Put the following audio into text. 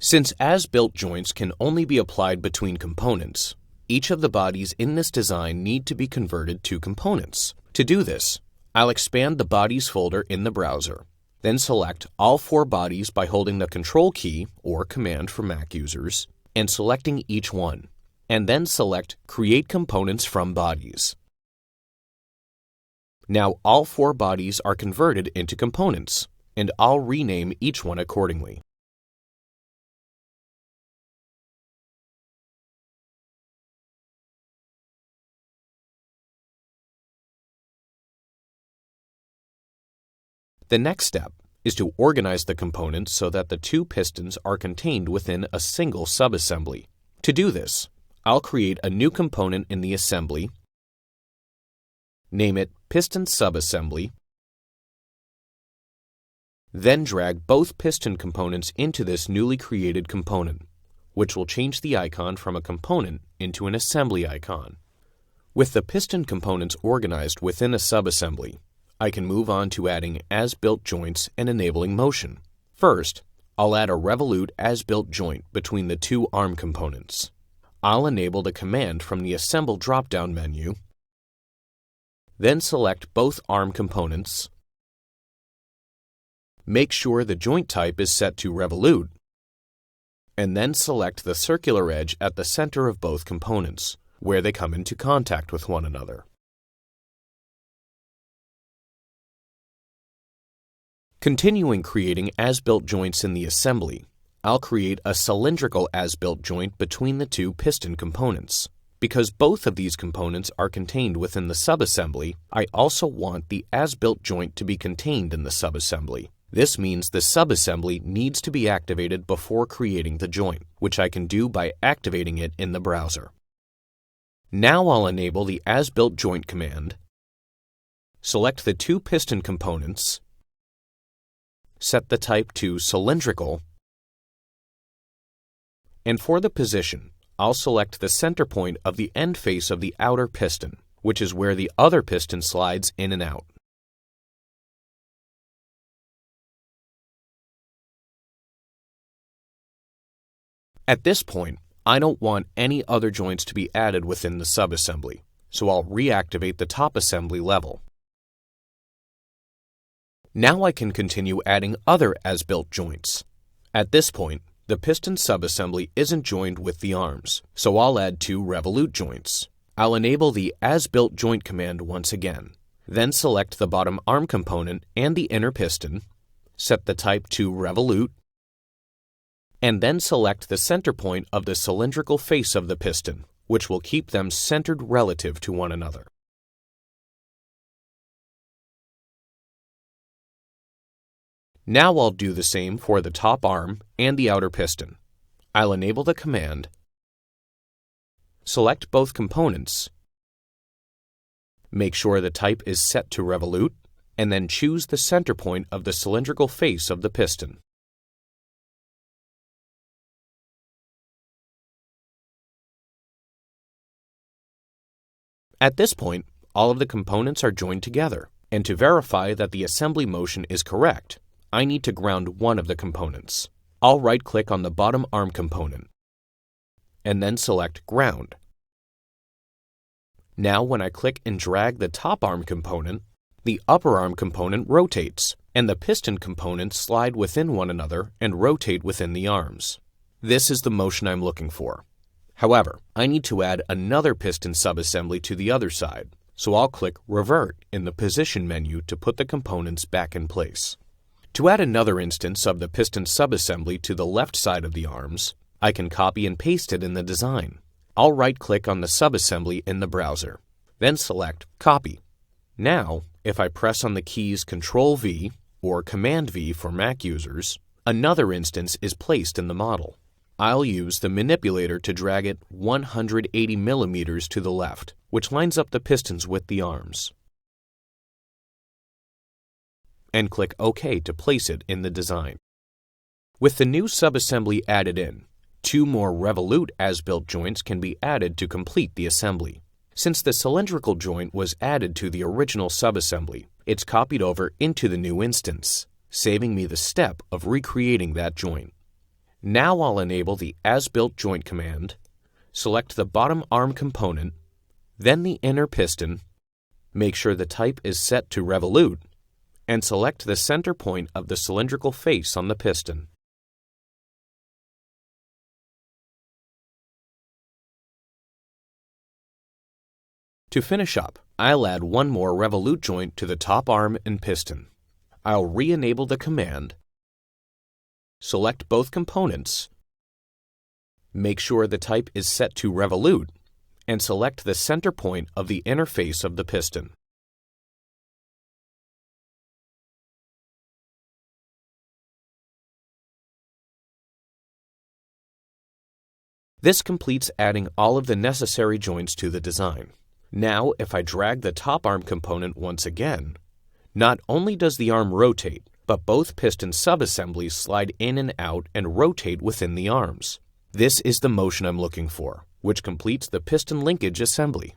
Since as-built joints can only be applied between components, each of the bodies in this design need to be converted to components. To do this, I'll expand the Bodies folder in the browser, then select all 4 bodies by holding the Control key or Command for Mac users and selecting each one, and then select Create Components from Bodies. Now all 4 bodies are converted into components, and I'll rename each one accordingly. The next step is to organize the components so that the 2 pistons are contained within a single subassembly. To do this, I'll create a new component in the assembly, name it Piston Subassembly, then drag both piston components into this newly created component, which will change the icon from a component into an assembly icon. With the piston components organized within a subassembly, I can move on to adding as-built joints and enabling motion. First, I'll add a revolute as-built joint between the 2 arm components. I'll enable the command from the Assemble drop-down menu, then select both arm components. Make sure the joint type is set to revolute, and then select the circular edge at the center of both components, where they come into contact with one another. Continuing creating as-built joints in the assembly, I'll create a cylindrical as-built joint between the 2 piston components. Because both of these components are contained within the subassembly, I also want the as-built joint to be contained in the subassembly. This means the subassembly needs to be activated before creating the joint, which I can do by activating it in the browser. Now I'll enable the as-built joint command, select the 2 piston components, set the type to cylindrical, and for the position, I'll select the center point of the end face of the outer piston, which is where the other piston slides in and out. At this point, I don't want any other joints to be added within the subassembly, so I'll reactivate the top assembly level. Now I can continue adding other as-built joints. At this point, the piston subassembly isn't joined with the arms, so I'll add 2 revolute joints. I'll enable the as-built joint command once again, then select the bottom arm component and the inner piston, set the type to revolute, and then select the center point of the cylindrical face of the piston, which will keep them centered relative to one another. Now I'll do the same for the top arm and the outer piston. I'll enable the command, select both components, make sure the type is set to revolute, and then choose the center point of the cylindrical face of the piston. At this point, all of the components are joined together, and to verify that the assembly motion is correct, I need to ground one of the components. I'll right-click on the bottom arm component, and then select Ground. Now when I click and drag the top arm component, the upper arm component rotates, and the piston components slide within one another and rotate within the arms. This is the motion I'm looking for. However, I need to add another piston subassembly to the other side, so I'll click Revert in the Position menu to put the components back in place. To add another instance of the piston subassembly to the left side of the arms, I can copy and paste it in the design. I'll right-click on the subassembly in the browser, then select Copy. Now, if I press on the keys Ctrl-V or Command-V for Mac users, another instance is placed in the model. I'll use the manipulator to drag it 180 millimeters to the left, which lines up the pistons with the arms, and click OK to place it in the design. With the new subassembly added in, 2 more revolute as-built joints can be added to complete the assembly. Since the cylindrical joint was added to the original subassembly, it's copied over into the new instance, saving me the step of recreating that joint. Now I'll enable the As-Built Joint command, select the bottom arm component, then the inner piston, make sure the type is set to revolute, and select the center point of the cylindrical face on the piston. To finish up, I'll add one more revolute joint to the top arm and piston. I'll re-enable the command, select both components, make sure the type is set to revolute, and select the center point of the inner face of the piston. This completes adding all of the necessary joints to the design. Now, if I drag the top arm component once again, not only does the arm rotate, but both piston subassemblies slide in and out and rotate within the arms. This is the motion I'm looking for, which completes the piston linkage assembly.